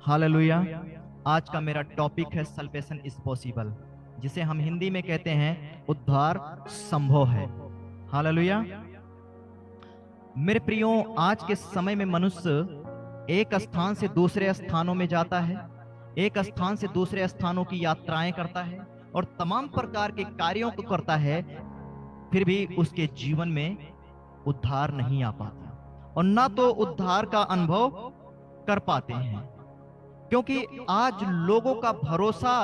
Hallelujah. आज का मेरा टॉपिक है सल्वेशन इज पॉसिबल, जिसे हम हिंदी में कहते हैं उद्धार संभव है। हालेलुया। मेरे प्रियो, आज के समय में मनुष्य एक स्थान से दूसरे स्थानों में जाता है, एक स्थान से दूसरे स्थानों की यात्राएं करता है और तमाम प्रकार के कार्यों को करता है, फिर भी उसके जीवन में उद्धार नहीं आ पाता और ना तो उद्धार का अनुभव कर पाते हैं, क्योंकि आज लोगों का भरोसा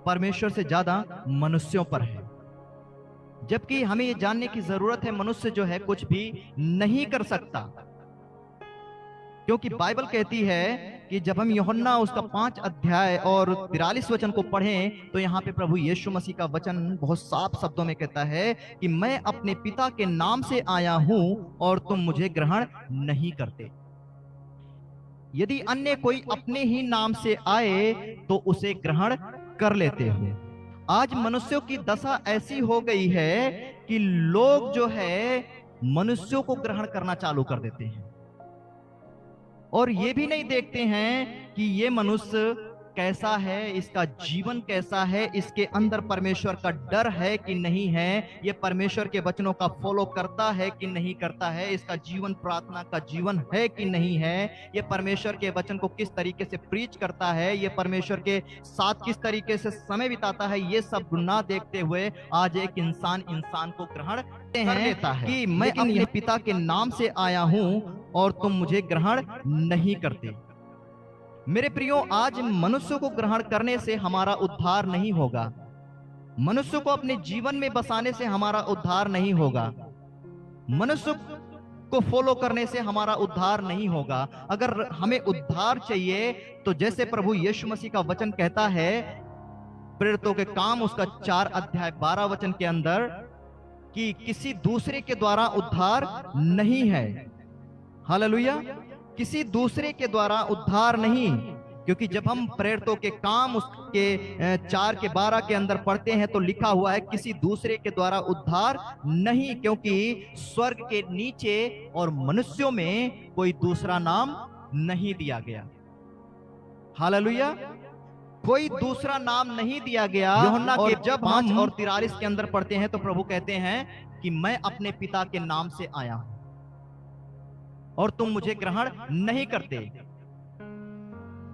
परमेश्वर से ज्यादा मनुष्यों पर है। जबकि हमें यह जानने की जरूरत है, मनुष्य जो है कुछ भी नहीं कर सकता, क्योंकि बाइबल कहती है कि जब हम यूहन्ना उसका 5 अध्याय और 43 वचन को पढ़ें तो यहाँ पे प्रभु यीशु मसीह का वचन बहुत साफ शब्दों में कहता है कि मैं अपने पिता के नाम से आया हूं और तुम मुझे ग्रहण नहीं करते। यदि अन्य कोई अपने ही नाम से आए तो उसे ग्रहण कर लेते हो। आज मनुष्यों की दशा ऐसी हो गई है कि लोग जो है मनुष्यों को ग्रहण करना चालू कर देते हैं और ये भी नहीं देखते हैं कि ये मनुष्य कैसा है, इसका जीवन कैसा है, इसके अंदर परमेश्वर का डर है कि नहीं है, ये परमेश्वर के वचनों का फॉलो करता है कि नहीं करता है, इसका जीवन प्रार्थना का जीवन है कि नहीं है, ये परमेश्वर के वचन को किस तरीके से प्रीच करता है, ये परमेश्वर के साथ किस तरीके से समय बिताता है। ये सब ना देखते हुए आज एक इंसान को ग्रहण कर लेता है कि मैं अपने पिता के नाम से आया हूं और तुम मुझे ग्रहण नहीं करते। मेरे प्रियो, आज मनुष्य को ग्रहण करने से हमारा उद्धार नहीं होगा, मनुष्य को अपने जीवन में बसाने से हमारा उद्धार नहीं होगा, मनुष्य को फॉलो करने से हमारा उद्धार नहीं होगा। अगर हमें उद्धार चाहिए तो जैसे प्रभु यीशु मसीह का वचन कहता है प्रेरितों के काम उसका 4 अध्याय 12 वचन के अंदर कि किसी दूसरे के द्वारा उद्धार नहीं है। हालेलुया। किसी दूसरे के द्वारा उद्धार नहीं, क्योंकि जब हम प्रेरितों के काम उसके 4 के 12 के अंदर पढ़ते हैं तो लिखा हुआ है किसी दूसरे के द्वारा उद्धार नहीं, क्योंकि स्वर्ग के नीचे और मनुष्यों में कोई दूसरा नाम नहीं दिया गया। हालेलुया। कोई दूसरा नाम नहीं दिया गया। यूहन्ना के जब 5 और 43 के अंदर पढ़ते हैं तो प्रभु कहते हैं कि मैं अपने पिता के नाम से आया हूं और तुम मुझे ग्रहण नहीं करते।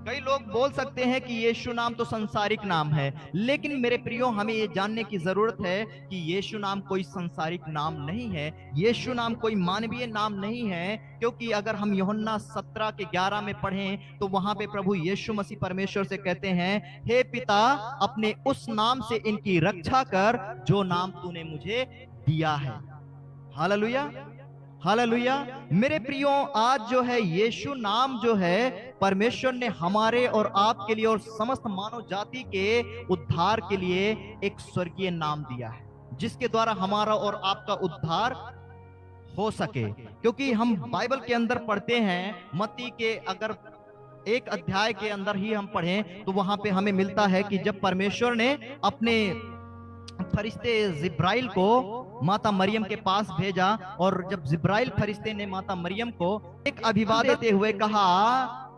कई लोग बोल सकते हैं कि यीशु नाम तो संसारिक नाम है, लेकिन मेरे प्रियो, हमें यह जानने की जरूरत है कि यीशु नाम कोई संसारिक नाम नहीं है, यीशु नाम कोई मानवीय नाम नहीं है। क्योंकि अगर हम यूहन्ना 17 के 11 में पढ़ें तो वहां पे प्रभु यीशु मसीह परमेश्वर से कहते हैं, हे पिता, अपने उस नाम से इनकी रक्षा कर जो नाम तूने मुझे दिया है। हालेलुया। हालेलुया। मेरे प्रियो, आज जो है यीशु नाम जो है परमेश्वर ने हमारे और आपके लिए और समस्त मानव जाति के उद्धार के लिए एक स्वर्गीय नाम दिया है, जिसके द्वारा हमारा और आपका उद्धार हो सके। क्योंकि हम बाइबल के अंदर पढ़ते हैं, मत्ती के अगर 1 अध्याय के अंदर ही हम पढ़ें तो वहां पे हमें मिलता है कि जब परमेश्वर ने अपने फरिश्ते जिब्राइल को माता मरियम के पास भेजा और जब जिब्राइल फरिश्ते ने माता मरियम को एक अभिवादन देते हुए कहा,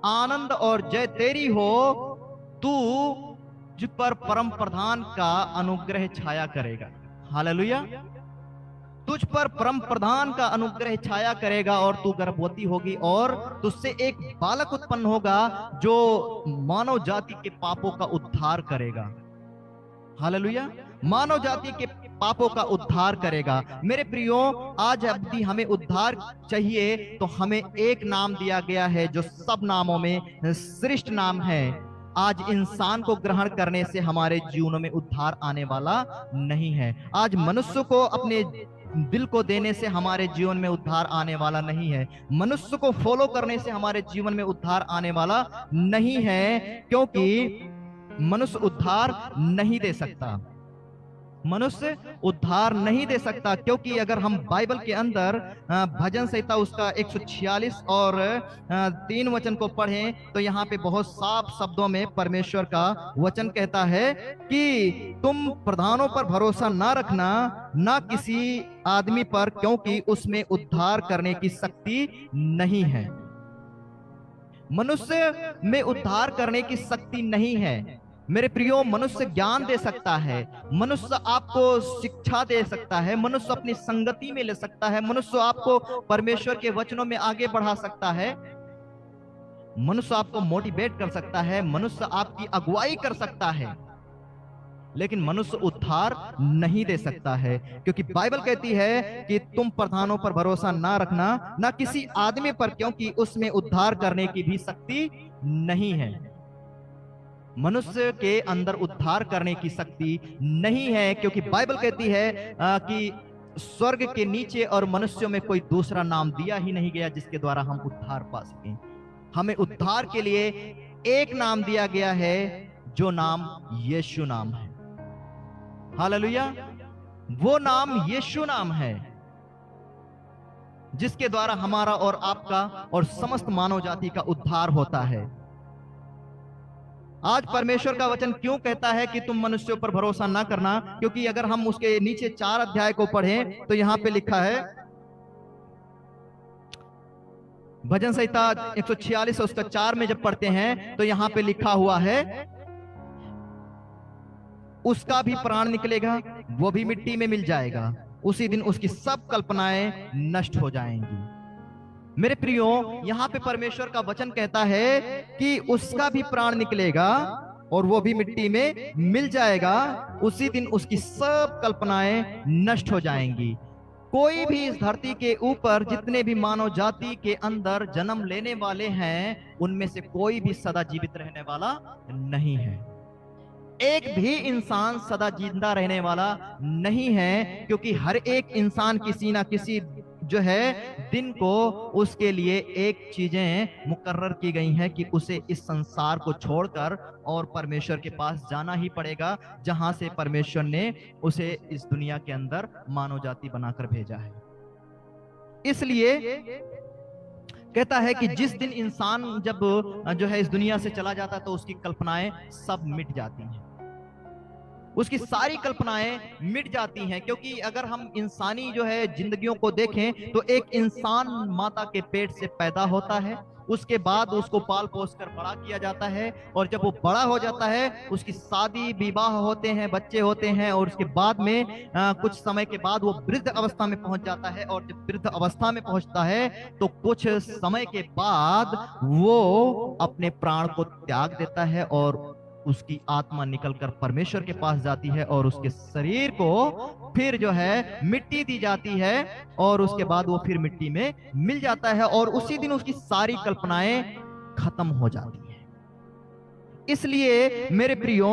आनंद और जय तेरी हो, तू जिस पर परम प्रधान का अनुग्रह छाया करेगा। हालेलुया। तुझ पर परम प्रधान का अनुग्रह छाया करेगा और तू गर्भवती होगी और तुझसे एक बालक उत्पन्न होगा जो मानव जाति के पापों का उद्धार करेगा। हालेलुया। मानव जाति के पापों का उद्धार करेगा। मेरे प्रियो, आज यदि हमें उद्धार चाहिए तो हमें एक नाम दिया गया है जो सब नामों में श्रेष्ठ नाम है। आज इंसान को ग्रहण करने से हमारे जीवनों में उद्धार आने वाला नहीं है। आज मनुष्य को अपने दिल को देने से हमारे जीवन में उद्धार आने वाला नहीं है। मनुष्य को फॉलो करने से हमारे जीवन में उद्धार आने वाला नहीं है, क्योंकि मनुष्य उद्धार नहीं दे सकता, मनुष्य उद्धार नहीं दे सकता। क्योंकि अगर हम बाइबल के अंदर भजन संहिता उसका 146 और 3 वचन को पढ़ें तो यहाँ पे बहुत साफ शब्दों में परमेश्वर का वचन कहता है कि तुम प्रधानों पर भरोसा ना रखना, ना किसी आदमी पर, क्योंकि उसमें उद्धार करने की शक्ति नहीं है। मनुष्य में उद्धार करने की शक्ति नहीं है। मेरे प्रियो, मनुष्य ज्ञान दे सकता है, मनुष्य आपको शिक्षा दे सकता है, मनुष्य अपनी संगति में ले सकता है, मनुष्य आपको परमेश्वर के वचनों में आगे बढ़ा सकता है, मनुष्य आपको मोटिवेट कर सकता है, मनुष्य आपकी अगुवाई कर सकता है, लेकिन मनुष्य उद्धार नहीं दे सकता है। क्योंकि बाइबल कहती है कि तुम प्रधानों पर भरोसा ना रखना, ना किसी आदमी पर, क्योंकि उसमें उद्धार करने की भी शक्ति नहीं है। मनुष्य के अंदर उद्धार करने की शक्ति नहीं है, क्योंकि बाइबल कहती है कि स्वर्ग के नीचे और मनुष्यों में कोई दूसरा नाम दिया ही नहीं गया जिसके द्वारा हम उद्धार पा सकें। हमें उद्धार के लिए एक नाम दिया गया है, जो नाम यीशु नाम है। हालेलुया। वो नाम यीशु नाम है, जिसके द्वारा हमारा और आपका और समस्त मानव जाति का उद्धार होता है। आज परमेश्वर का वचन क्यों कहता है कि तुम मनुष्यों पर भरोसा ना करना? क्योंकि अगर हम उसके नीचे 4 अध्याय को पढ़ें तो यहां पे लिखा है, भजन संहिता 146 उसका 4 में जब पढ़ते हैं तो यहां पे लिखा हुआ है, उसका भी प्राण निकलेगा, वो भी मिट्टी में मिल जाएगा, उसी दिन उसकी सब कल्पनाएं नष्ट हो जाएंगी। मेरे प्रियो, यहां पे परमेश्वर का वचन कहता है कि उसका भी प्राण निकलेगा और वो भी मिट्टी में मिल जाएगा, उसी दिन उसकी सब कल्पनाएं नष्ट हो जाएंगी। कोई भी इस धरती के ऊपर जितने भी मानव जाति के अंदर जन्म लेने वाले हैं, उनमें से कोई भी सदा जीवित रहने वाला नहीं है। एक भी इंसान सदा जिंदा रहने वाला नहीं है, क्योंकि हर एक इंसान किसी ना किसी जो है दिन को उसके लिए एक चीजें मुकर्रर की गई हैं कि उसे इस संसार को छोड़कर और परमेश्वर के पास जाना ही पड़ेगा, जहां से परमेश्वर ने उसे इस दुनिया के अंदर मानव जाति बनाकर भेजा है। इसलिए कहता है कि जिस दिन इंसान जब जो है इस दुनिया से चला जाता है तो उसकी कल्पनाएं सब मिट जाती हैं, उसकी सारी कल्पनाएं मिट जाती हैं। क्योंकि अगर हम इंसानी जो है जिंदगियों को देखें तो एक इंसान माता के पेट से पैदा होता है, उसके बाद उसको पाल पोस कर बड़ा किया जाता है, और जब वो बड़ा हो जाता है उसकी शादी विवाह होते हैं, बच्चे होते हैं, और उसके बाद में कुछ समय के बाद वो वृद्ध अवस्था में पहुंच जाता है, और जब वृद्ध अवस्था में पहुंचता है तो कुछ समय के बाद वो अपने प्राण को त्याग देता है और उसकी आत्मा निकलकर परमेश्वर के पास जाती है, और उसके शरीर को फिर जो है मिट्टी दी जाती है, और उसके बाद वो फिर मिट्टी में मिल जाता है, और उसी दिन उसकी सारी कल्पनाएं खत्म हो जाती हैं। इसलिए मेरे प्रियो,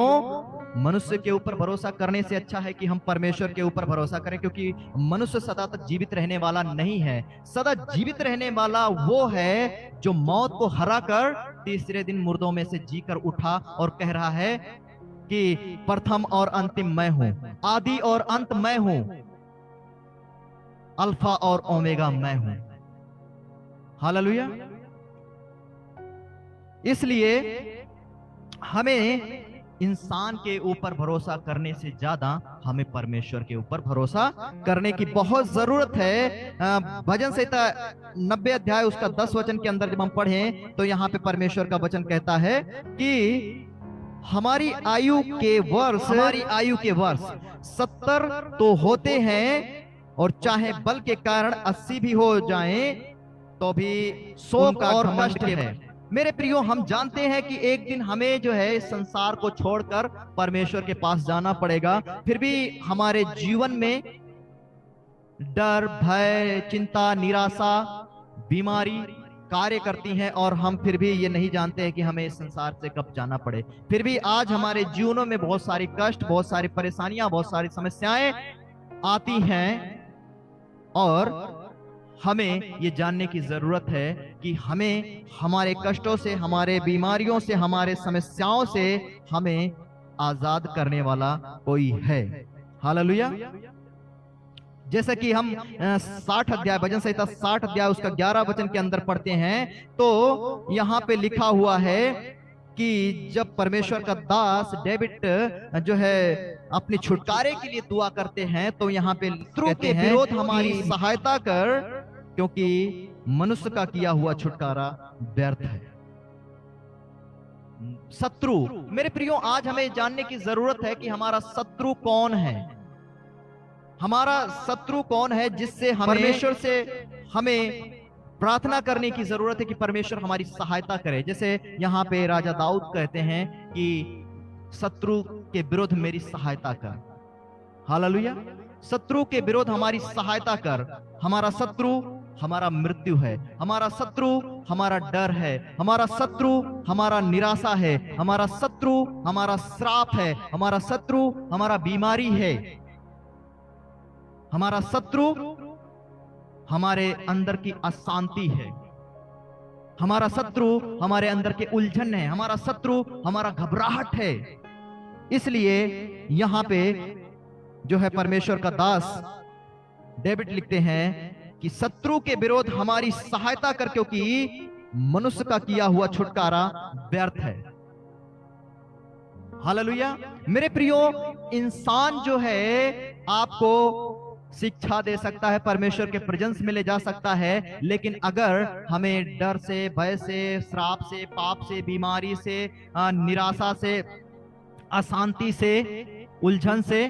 मनुष्य के ऊपर भरोसा करने से अच्छा है कि हम परमेश्वर के ऊपर भरोसा करें, क्योंकि मनुष्य सदा तक जीवित रहने वाला नहीं है। सदा जीवित रहने वाला वो है जो मौत को हराकर तीसरे दिन मुर्दों में से जीकर उठा और कह रहा है कि प्रथम और अंतिम मैं हूं, आदि और अंत मैं हूं, अल्फा और ओमेगा मैं हूं। हालेलुया। इसलिए हमें इंसान के ऊपर भरोसा करने से ज्यादा हमें परमेश्वर के ऊपर भरोसा करने की बहुत जरूरत है। भजन संहिता 90 अध्याय उसका 10 वचन के अंदर जब हम पढ़ें तो यहाँ पे परमेश्वर का वचन कहता है कि हमारी आयु के वर्ष 70 तो होते हैं, और चाहे बल के कारण 80 भी हो जाएं तो भी शोक और कष्ट है। मेरे प्रियो, हम जानते हैं कि एक दिन हमें जो है इस संसार को छोड़कर परमेश्वर के पास जाना पड़ेगा। फिर भी हमारे जीवन में डर, भय, चिंता, निराशा, बीमारी कार्य करती हैं, और हम फिर भी ये नहीं जानते हैं कि हमें इस संसार से कब जाना पड़े। फिर भी आज हमारे जीवनों में बहुत सारी कष्ट, बहुत सारी परेशानियां, बहुत सारी समस्याएं आती हैं, और हमें ये जानने की जरूरत है कि हमें हमारे कष्टों से, हमारे बीमारियों से, हमारे समस्याओं से हमें आजाद करने वाला कोई है। हालेलुया। जैसा कि हम 60 अध्याय, भजन संहिता 60 अध्याय उसका 11 वचन के अंदर पढ़ते हैं तो यहाँ पे लिखा हुआ है कि जब परमेश्वर का दास डेविड जो है अपने छुटकारे के लिए दुआ करते हैं तो यहाँ पे शत्रु के विरोध हमारी सहायता कर, क्योंकि मनुष्य का किया हुआ छुटकारा व्यर्थ है। शत्रु। मेरे प्रियो, आज हमें जानने की जरूरत है कि हमारा शत्रु कौन है। हमारा शत्रु कौन है जिससे हमें परमेश्वर से हमें प्रार्थना करने की जरूरत है कि परमेश्वर हमारी सहायता करे। जैसे यहाँ पे राजा दाऊद कहते हैं कि शत्रु के विरुद्ध मेरी सहायता कर। हालेलुया। शत्रु के विरुद्ध हमारी सहायता कर। हमारा शत्रु हमारा मृत्यु है, हमारा शत्रु हमारा डर है, हमारा शत्रु हमारा निराशा है, हमारा शत्रु हमारा श्राप है, हमारा शत्रु हमारा बीमारी है, हमारा शत्रु हमारे अंदर की अशांति है, हमारा शत्रु हमारे अंदर के उलझन है, हमारा शत्रु हमारा घबराहट है। इसलिए यहां पे जो है परमेश्वर का दास डेविड लिखते हैं कि शत्रु के विरोध हमारी सहायता कर, क्योंकि मनुष्य का किया हुआ छुटकारा व्यर्थ है। हालेलुया। मेरे प्रियो, इंसान जो है आपको शिक्षा दे सकता है, परमेश्वर के प्रेजेंस में ले जा सकता है, लेकिन अगर हमें डर से, भय से, श्राप से, पाप से, बीमारी से, निराशा से, अशांति से, उलझन से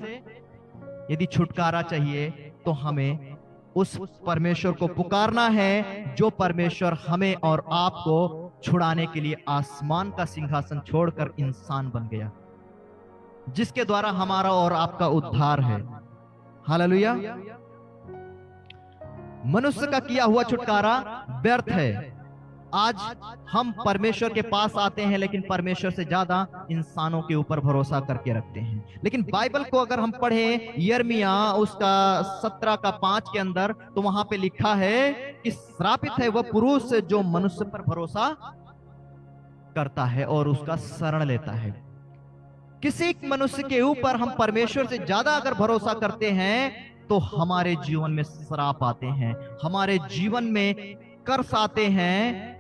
यदि छुटकारा चाहिए तो हमें उस परमेश्वर को पुकारना है जो परमेश्वर हमें और आपको छुड़ाने के लिए आसमान का सिंहासन छोड़कर इंसान बन गया, जिसके द्वारा हमारा और आपका उद्धार है। हालेलुया। मनुष्य का किया हुआ छुटकारा व्यर्थ है। आज हम परमेश्वर के पास आते हैं, लेकिन परमेश्वर से ज्यादा इंसानों के ऊपर भरोसा करके रखते हैं। लेकिन बाइबल को अगर हम पढ़ें, यिर्मयाह उसका 17:5 के अंदर, तो वहां पे लिखा है कि श्रापित है वह पुरुष जो मनुष्य पर भरोसा करता है और उसका शरण लेता है। किसी मनुष्य के ऊपर हम परमेश्वर से ज्यादा अगर भरोसा करते हैं तो हमारे जीवन में श्राप आते हैं, हमारे जीवन में कर्स आते हैं,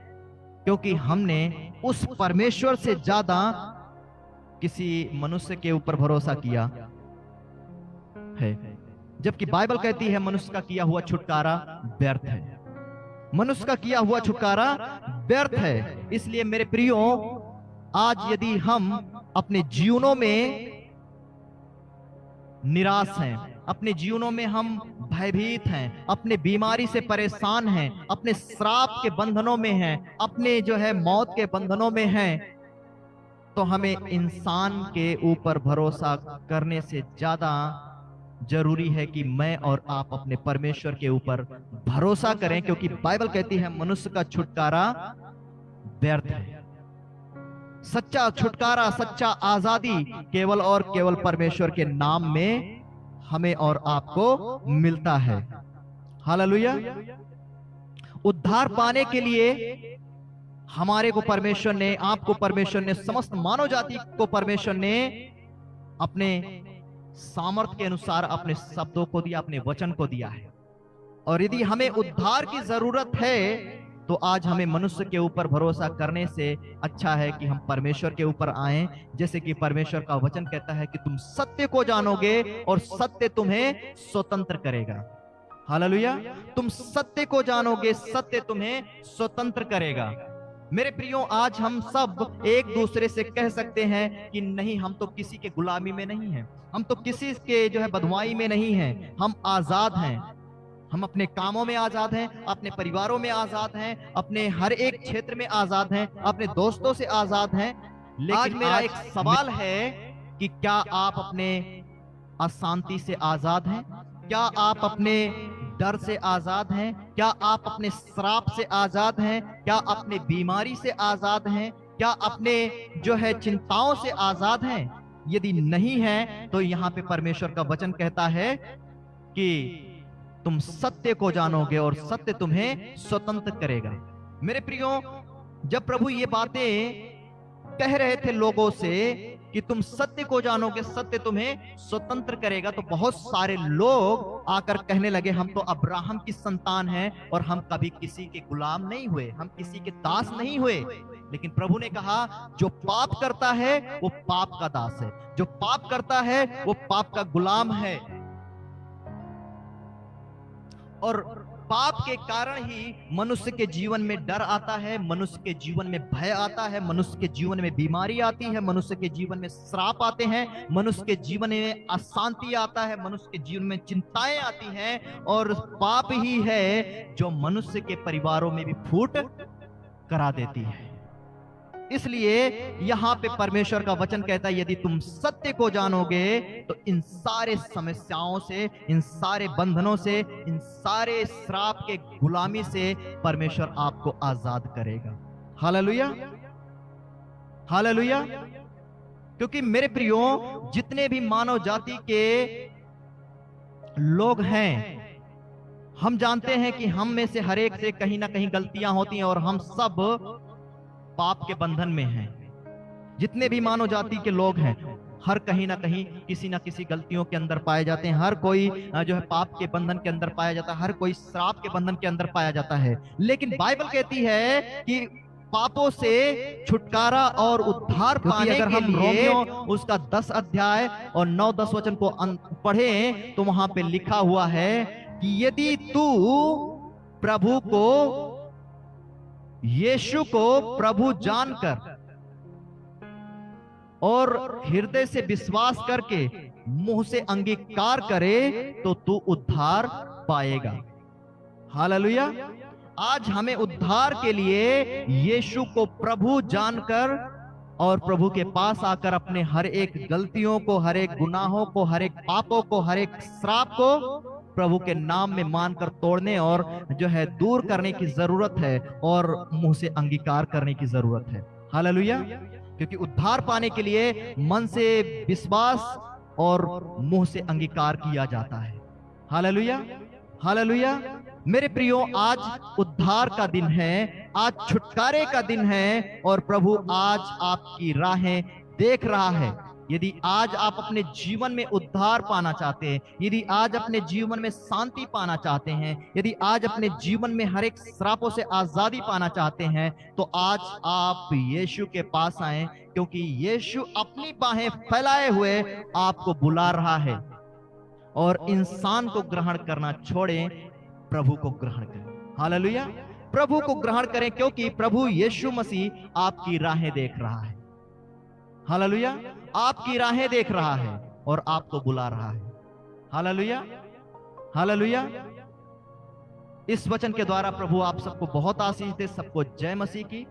क्योंकि हमने उस परमेश्वर से ज्यादा किसी मनुष्य के ऊपर भरोसा किया है। जबकि बाइबल कहती है मनुष्य का किया हुआ छुटकारा व्यर्थ है, मनुष्य का किया हुआ छुटकारा व्यर्थ है। इसलिए मेरे प्रियो, आज यदि हम अपने जीवनों में निराश हैं, अपने जीवनों में हम भयभीत हैं, अपने बीमारी से परेशान हैं, अपने श्राप के बंधनों में हैं, अपने जो है मौत के बंधनों में हैं, तो हमें इंसान के ऊपर भरोसा करने से ज्यादा जरूरी है कि मैं और आप अपने परमेश्वर के ऊपर भरोसा करें, क्योंकि बाइबल कहती है मनुष्य का छुटकारा व्यर्थ है। सच्चा छुटकारा, सच्चा आजादी केवल और केवल परमेश्वर के नाम में हमें और आपको मिलता है। हालेलुया। उद्धार पाने के लिए हमारे को परमेश्वर ने, आपको परमेश्वर ने, समस्त मानव जाति को परमेश्वर ने अपने सामर्थ्य के अनुसार अपने शब्दों को दिया, अपने वचन को दिया है। और यदि हमें उद्धार की जरूरत है तो आज हमें मनुष्य के ऊपर भरोसा करने से अच्छा है कि हम परमेश्वर के ऊपर आएं। जैसे कि परमेश्वर का वचन कहता है कि तुम सत्य को जानोगे और सत्य तुम्हें स्वतंत्र करेगा। हालेलुया। तुम सत्य को जानोगे, सत्य तुम्हें स्वतंत्र करेगा। मेरे प्रियो, आज हम सब एक दूसरे से कह सकते हैं कि नहीं, हम तो किसी के गुलामी में नहीं हैं, हम तो किसी के जो है बदमाई में नहीं हैं, हम आजाद हैं, हम अपने कामों में आजाद हैं, अपने परिवारों में आजाद हैं, अपने हर एक क्षेत्र में आजाद हैं, अपने दोस्तों से आजाद हैं। लेकिन आज मेरा एक सवाल है कि क्या आप अपने अशांति से आजाद हैं? क्या आप अपने डर से आजाद हैं? क्या आप अपने श्राप से आजाद हैं? क्या अपने बीमारी से आजाद हैं? क्या अपने जो है चिंताओं से आजाद हैं? यदि नहीं है तो यहाँ पे परमेश्वर का वचन कहता है कि तुम सत्य को जानोगे और सत्य तुम्हें स्वतंत्र करेगा। मेरे प्रियो, जब प्रभु ये बातें कह रहे थे लोगों से कि तुम सत्य को जानोगे, सत्य तुम्हें स्वतंत्र करेगा, तो बहुत सारे लोग आकर कहने लगे हम तो अब्राहम की संतान हैं और हम कभी किसी के गुलाम नहीं हुए, हम किसी के दास नहीं हुए। लेकिन प्रभु ने कहा जो पाप करता है वो पाप का दास है, जो पाप करता है वो पाप का गुलाम है। और पाप के कारण ही मनुष्य के जीवन में डर आता है, मनुष्य के जीवन में भय आता है, मनुष्य के जीवन में बीमारी आती है, मनुष्य के जीवन में श्राप आते हैं, मनुष्य के जीवन में अशांति आता है, मनुष्य के जीवन में चिंताएं आती हैं। और पाप ही है जो मनुष्य के परिवारों में भी फूट करा देती है। इसलिए यहां पे परमेश्वर का वचन कहता है, यदि तुम सत्य को जानोगे तो इन सारे समस्याओं से, इन सारे बंधनों से, इन सारे श्राप के गुलामी से परमेश्वर आपको आजाद करेगा। Hallelujah, hallelujah. क्योंकि मेरे प्रियो, जितने भी मानव जाति के लोग हैं, हम जानते हैं कि हम में से हर एक से कहीं ना कहीं गलतियां होती हैं और हम सब पाप के बंधन में हैं। जितने भी मानव जाति के लोग हैं, हर कहीं ना कहीं किसी ना किसी गलतियों के अंदर पाए जाते हैं। हर कोई जो है पाप के बंधन के अंदर पाया जाता है, हर कोई श्राप के बंधन के अंदर पाया जाता है। लेकिन बाइबल कहती है कि पापों से छुटकारा और उद्धार पाने अगर हम रोमियो उसका 10 अध्याय और 9-10 वचन को पढ़ें तो वहां पे लिखा हुआ है कि यदि तू प्रभु को, यीशु को प्रभु जानकर और हृदय से विश्वास करके मुंह से अंगीकार करे तो तू उद्धार पाएगा। हालेलुया। आज हमें उद्धार के लिए यीशु को प्रभु जानकर और प्रभु के पास आकर अपने हर एक गलतियों को, हर एक गुनाहों को, हर एक पापों को, हर एक श्राप को प्रभु के नाम में मानकर तोड़ने और जो है दूर करने की जरूरत है और मुंह से अंगीकार करने की जरूरत है। हालेलुया। क्योंकि उद्धार पाने के लिए मन से विश्वास और मुंह से अंगीकार किया जाता है। Hallelujah, hallelujah. मेरे प्रियो, आज उद्धार का दिन है, आज छुटकारे का दिन है और प्रभु आज आपकी राहें देख रहा है। यदि आज आप अपने जीवन में उद्धार पाना चाहते हैं, यदि आज अपने जीवन में शांति पाना चाहते हैं, यदि आज अपने जीवन में हर एक श्रापों से आजादी पाना चाहते हैं, तो आज आप यीशु के पास आए, क्योंकि यीशु अपनी बाहें फैलाए हुए आपको बुला रहा है। और इंसान को ग्रहण करना छोड़ें, प्रभु को ग्रहण करें। हालेलुया। प्रभु को ग्रहण करें, क्योंकि प्रभु यीशु मसीह आपकी राहें देख रहा है। हालेलुया। आपकी राहें देख रहा है और आपको बुला रहा है। Hallelujah, hallelujah. इस वचन के द्वारा प्रभु आप सबको बहुत आशीष दे। सबको जय मसीह की।